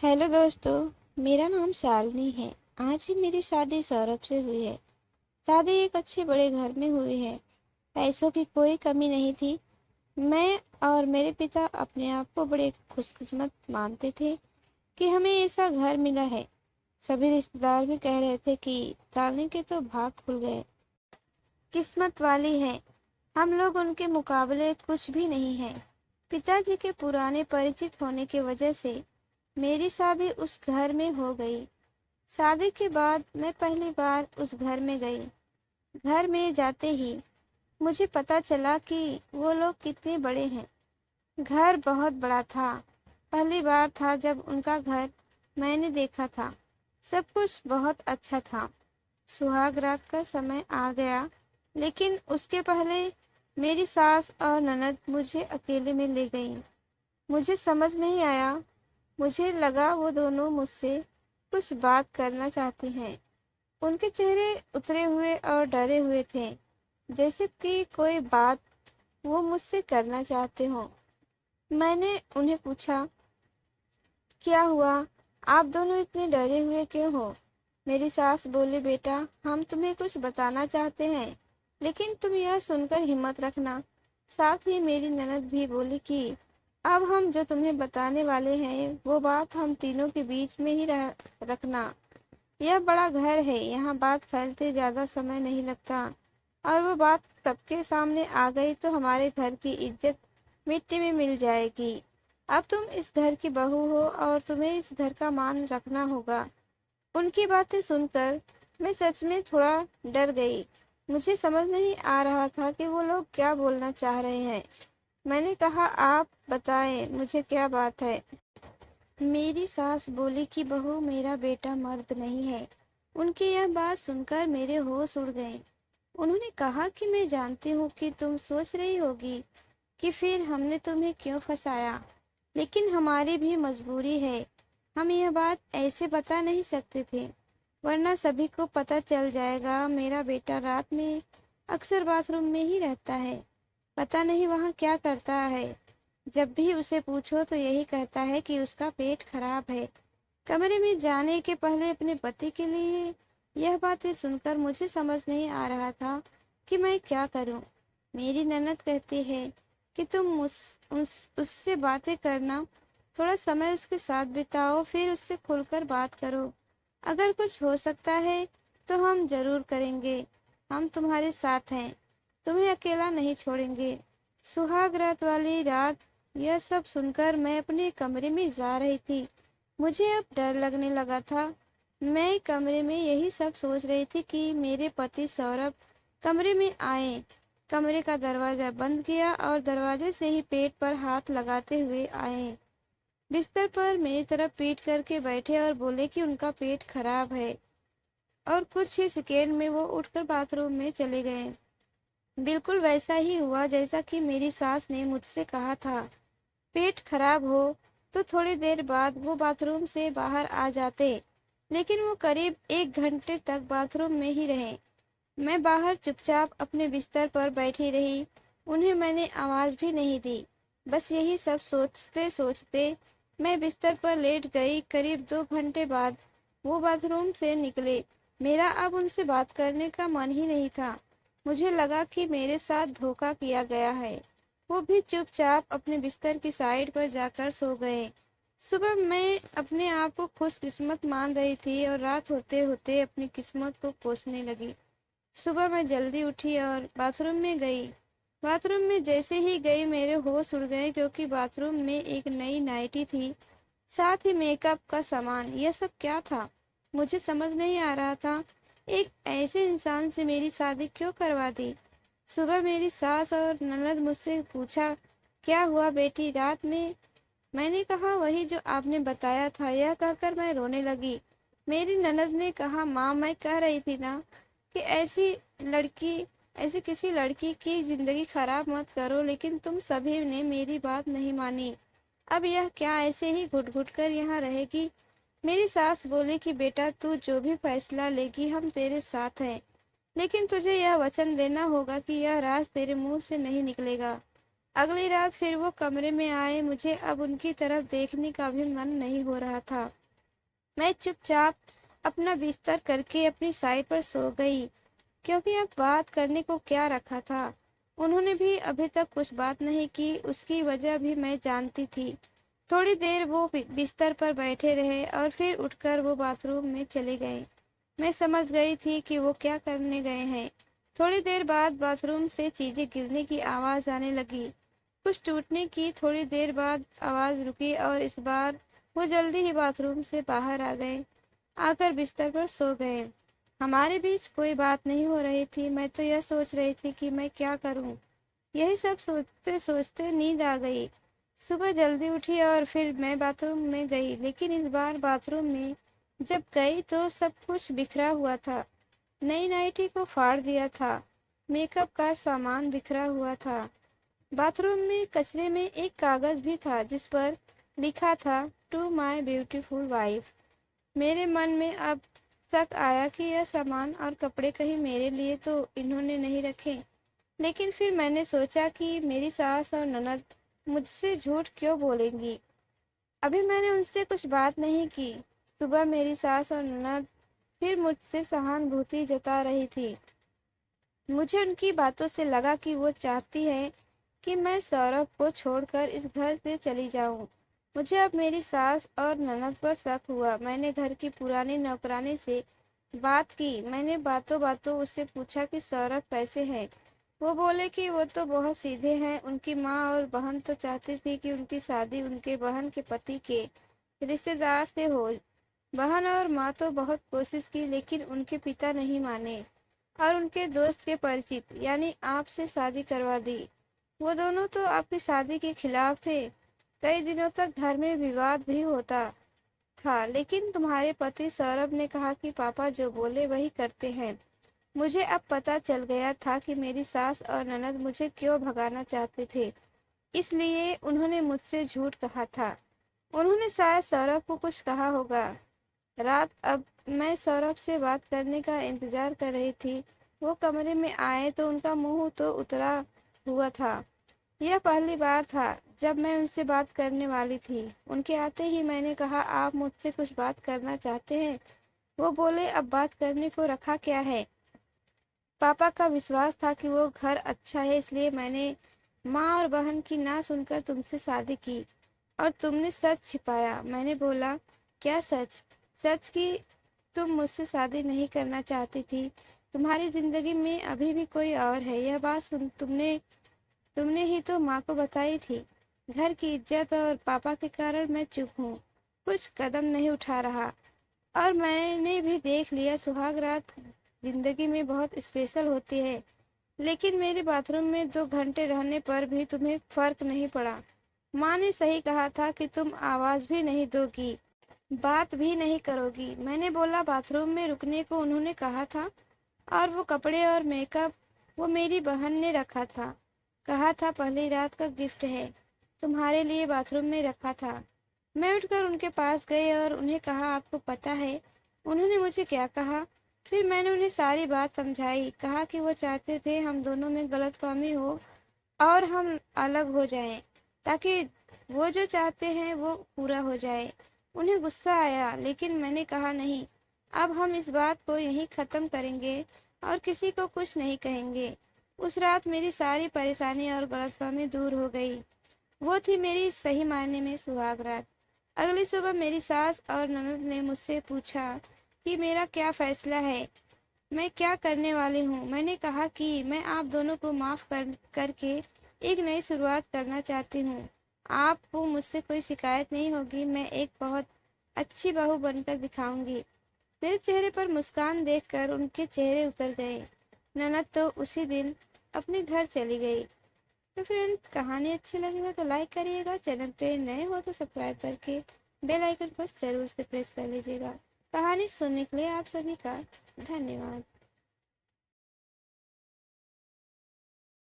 Hello दोस्तों। मेरा नाम शालिनी है। आज ही मेरी शादी सौरभ से हुई है। शादी एक अच्छे बड़े घर में हुई है। पैसों की कोई कमी नहीं थी। मैं और मेरे पिता अपने आप को बड़े खुशकिस्मत मानते थे कि हमें ऐसा घर मिला है। सभी रिश्तेदार भी कह रहे थे कि डालने के तो भाग खुल गए, किस्मत वाली है। हम लोग उनके मुकाबले कुछ भी नहीं है। पिताजी के पुराने परिचित होने की वजह से मेरी शादी उस घर में हो गई। शादी के बाद मैं पहली बार उस घर में गई। घर में जाते ही मुझे पता चला कि वो लोग कितने बड़े हैं। घर बहुत बड़ा था। पहली बार था जब उनका घर मैंने देखा था। सब कुछ बहुत अच्छा था। सुहाग रात का समय आ गया, लेकिन उसके पहले मेरी सास और ननद मुझे अकेले में ले गईं। मुझे समझ नहीं आया। मुझे लगा वो दोनों मुझसे कुछ बात करना चाहती हैं। उनके चेहरे उतरे हुए और डरे हुए थे, जैसे कि कोई बात वो मुझसे करना चाहते हों। मैंने उन्हें पूछा, क्या हुआ? आप दोनों इतने डरे हुए क्यों हो? मेरी सास बोली, बेटा, हम तुम्हें कुछ बताना चाहते हैं, लेकिन तुम यह सुनकर हिम्मत रखना। साथ ही मेरी ननद भी बोली कि अब हम जो तुम्हें बताने वाले हैं वो बात हम तीनों के बीच में ही रखना। यह बड़ा घर है, यहाँ बात फैलते ज्यादा समय नहीं लगता, और वो बात सबके सामने आ गई तो हमारे घर की इज्जत मिट्टी में मिल जाएगी। अब तुम इस घर की बहू हो और तुम्हें इस घर का मान रखना होगा। उनकी बातें सुनकर मैं सच में थोड़ा डर गई। मुझे समझ नहीं आ रहा था कि वो लोग क्या बोलना चाह रहे हैं। मैंने कहा, आप बताएं, मुझे क्या बात है? मेरी सास बोली कि बहू, मेरा बेटा मर्द नहीं है। उनकी यह बात सुनकर मेरे होश उड़ गए। उन्होंने कहा कि मैं जानती हूँ कि तुम सोच रही होगी कि फिर हमने तुम्हें क्यों फंसाया, लेकिन हमारी भी मजबूरी है। हम यह बात ऐसे बता नहीं सकते थे, वरना सभी को पता चल जाएगा। मेरा बेटा रात में अक्सर बाथरूम में ही रहता है। पता नहीं वहाँ क्या करता है। जब भी उसे पूछो तो यही कहता है कि उसका पेट खराब है। कमरे में जाने के पहले अपने पति के लिए यह बातें सुनकर मुझे समझ नहीं आ रहा था कि मैं क्या करूं। मेरी ननद कहती है कि तुम उससे बातें करना, थोड़ा समय उसके साथ बिताओ, फिर उससे खुलकर बात करो। अगर कुछ हो सकता है तो हम जरूर करेंगे। हम तुम्हारे साथ हैं, तुम्हें अकेला नहीं छोड़ेंगे। सुहाग रात वाली रात। यह सब सुनकर मैं अपने कमरे में जा रही थी। मुझे अब डर लगने लगा था। मैं कमरे में यही सब सोच रही थी कि मेरे पति सौरभ कमरे में आए। कमरे का दरवाजा बंद किया और दरवाजे से ही पेट पर हाथ लगाते हुए आए। बिस्तर पर मेरी तरफ पीट करके बैठे और बोले कि उनका पेट खराब है, और कुछ ही सेकेंड में वो उठकर बाथरूम में चले गए। बिल्कुल वैसा ही हुआ जैसा कि मेरी सास ने मुझसे कहा था। पेट खराब हो तो थोड़ी देर बाद वो बाथरूम से बाहर आ जाते, लेकिन वो करीब 1 घंटे तक बाथरूम में ही रहे। मैं बाहर चुपचाप अपने बिस्तर पर बैठी रही। उन्हें मैंने आवाज भी नहीं दी। बस यही सब सोचते सोचते मैं बिस्तर पर लेट गई। करीब 2 घंटे बाद वो बाथरूम से निकले। मेरा अब उनसे बात करने का मन ही नहीं था। मुझे लगा कि मेरे साथ धोखा किया गया है। वो भी चुपचाप अपने बिस्तर की साइड पर जाकर सो गए। सुबह मैं अपने आप को खुशकिस्मत मान रही थी और रात होते होते अपनी किस्मत को कोसने लगी। सुबह मैं जल्दी उठी और बाथरूम में गई। बाथरूम में जैसे ही गई मेरे होश उड़ गए, क्योंकि बाथरूम में एक नई नाइटी थी, साथ ही मेकअप का सामान। यह सब क्या था? मुझे समझ नहीं आ रहा था। एक ऐसे इंसान से मेरी शादी क्यों करवा दी? सुबह मेरी सास और ननद मुझसे पूछा, क्या हुआ बेटी रात में? मैंने कहा, वही जो आपने बताया था। यह कहकर मैं रोने लगी। मेरी ननद ने कहा, माँ, मैं कह रही थी ना कि ऐसी किसी लड़की की जिंदगी खराब मत करो, लेकिन तुम सभी ने मेरी बात नहीं मानी। अब यह क्या ऐसे ही घुट घुट कर यहाँ रहेगी? मेरी सास बोली कि बेटा, तू जो भी फैसला लेगी हम तेरे साथ हैं, लेकिन तुझे यह वचन देना होगा कि यह राज तेरे मुंह से नहीं निकलेगा। अगली रात फिर वो कमरे में आए। मुझे अब उनकी तरफ देखने का भी मन नहीं हो रहा था। मैं चुपचाप अपना बिस्तर करके अपनी साइड पर सो गई, क्योंकि अब बात करने को क्या रखा था। उन्होंने भी अभी तक कुछ बात नहीं की, उसकी वजह भी मैं जानती थी। थोड़ी देर वो बिस्तर पर बैठे रहे और फिर उठकर वो बाथरूम में चले गए। मैं समझ गई थी कि वो क्या करने गए हैं। थोड़ी देर बाद बाथरूम से चीजें गिरने की आवाज आने लगी, कुछ टूटने की। थोड़ी देर बाद आवाज रुकी और इस बार वो जल्दी ही बाथरूम से बाहर आ गए, आकर बिस्तर पर सो गए। हमारे बीच कोई बात नहीं हो रही थी। मैं तो यह सोच रही थी कि मैं क्या करूं। यही सब सोचते सोचते नींद आ गई। सुबह जल्दी उठी और फिर मैं बाथरूम में गई, लेकिन इस बार बाथरूम में जब गई तो सब कुछ बिखरा हुआ था। नई नाइटी को फाड़ दिया था, मेकअप का सामान बिखरा हुआ था। बाथरूम में कचरे में एक कागज भी था जिस पर लिखा था, टू माई ब्यूटीफुल वाइफ। मेरे मन में अब शक आया कि यह सामान और कपड़े कहीं मेरे लिए तो इन्होंने नहीं रखे। लेकिन फिर मैंने सोचा कि मेरी सास और ननद मुझसे झूठ क्यों बोलेंगी। अभी मैंने उनसे कुछ बात नहीं की। सुबह मेरी सास और ननद फिर मुझसे सहानुभूति जता रही थी। मुझे उनकी बातों से लगा कि वो चाहती है कि मैं सौरभ को छोड़कर इस घर से चली जाऊं। मुझे अब मेरी सास और ननद पर शक हुआ। मैंने घर की पुरानी नौकरानी से बात की। मैंने बातों बातों उससे पूछा कि सौरभ कैसे है। वो बोले कि वो तो बहुत सीधे हैं। उनकी माँ और बहन तो चाहती थी कि उनकी शादी उनके बहन के पति के रिश्तेदार से हो। बहन और माँ तो बहुत कोशिश की, लेकिन उनके पिता नहीं माने और उनके दोस्त के परिचित यानी आपसे शादी करवा दी। वो दोनों तो आपकी शादी के खिलाफ थे। कई दिनों तक घर में विवाद भी होता था, लेकिन तुम्हारे पति सौरभ ने कहा कि पापा जो बोले वही करते हैं। मुझे अब पता चल गया था कि मेरी सास और ननद मुझे क्यों भगाना चाहते थे। इसलिए उन्होंने मुझसे झूठ कहा था। उन्होंने शायद सौरभ को कुछ कहा होगा। रात अब मैं सौरभ से बात करने का इंतजार कर रही थी। वो कमरे में आए तो उनका मुंह तो उतरा हुआ था। यह पहली बार था जब मैं उनसे बात करने वाली थी। उनके आते ही मैंने कहा, आप मुझसे कुछ बात करना चाहते हैं? वो बोले, अब बात करने को रखा क्या है। पापा का विश्वास था कि वो घर अच्छा है, इसलिए मैंने माँ और बहन की ना सुनकर तुमसे शादी की और तुमने सच छिपाया। मैंने बोला, क्या सच? सच कि तुम मुझसे शादी नहीं करना चाहती थी। तुम्हारी जिंदगी में अभी भी कोई और है। यह बात सुन तुमने तुमने ही तो माँ को बताई थी। घर की इज्जत और पापा के कारण मैं चुप हूँ, कुछ कदम नहीं उठा रहा। और मैंने भी देख लिया, सुहाग रात जिंदगी में बहुत स्पेशल होती है। लेकिन मेरे बाथरूम में 2 घंटे रहने पर भी तुम्हें फर्क नहीं पड़ा। माँ ने सही कहा था कि तुम आवाज भी नहीं दोगी, बात भी नहीं करोगी। मैंने बोला, बाथरूम में रुकने को उन्होंने कहा था और वो कपड़े और मेकअप वो मेरी बहन ने रखा था। कहा था पहली रात का गिफ्ट है, तुम्हारे लिए बाथरूम में रखा था। मैं उठकर उनके पास गई और उन्हें कहा, आपको पता है उन्होंने मुझे क्या कहा? फिर मैंने उन्हें सारी बात समझाई। कहा कि वो चाहते थे हम दोनों में गलतफहमी हो और हम अलग हो जाएं, ताकि वो जो चाहते हैं वो पूरा हो जाए। उन्हें गुस्सा आया, लेकिन मैंने कहा, नहीं, अब हम इस बात को यहीं ख़त्म करेंगे और किसी को कुछ नहीं कहेंगे। उस रात मेरी सारी परेशानी और गलतफहमी दूर हो गई। वो थी मेरी सही मायने में सुहाग रात। अगली सुबह मेरी सास और ननद ने मुझसे पूछा कि मेरा क्या फैसला है, मैं क्या करने वाली हूँ। मैंने कहा कि मैं आप दोनों को माफ़ करके एक नई शुरुआत करना चाहती हूँ। आपको मुझसे कोई शिकायत नहीं होगी। मैं एक बहुत अच्छी बहू बनकर दिखाऊंगी। मेरे चेहरे पर मुस्कान देखकर उनके चेहरे उतर गए। ननद तो उसी दिन अपने घर चली गई। तो फ्रेंड्स, कहानी अच्छी लगी हो तो लाइक करिएगा, चैनल पे नए हो तो सब्सक्राइब करके बेल आइकन पर जरूर से प्रेस कर लीजिएगा। कहानी सुनने के लिए आप सभी का धन्यवाद।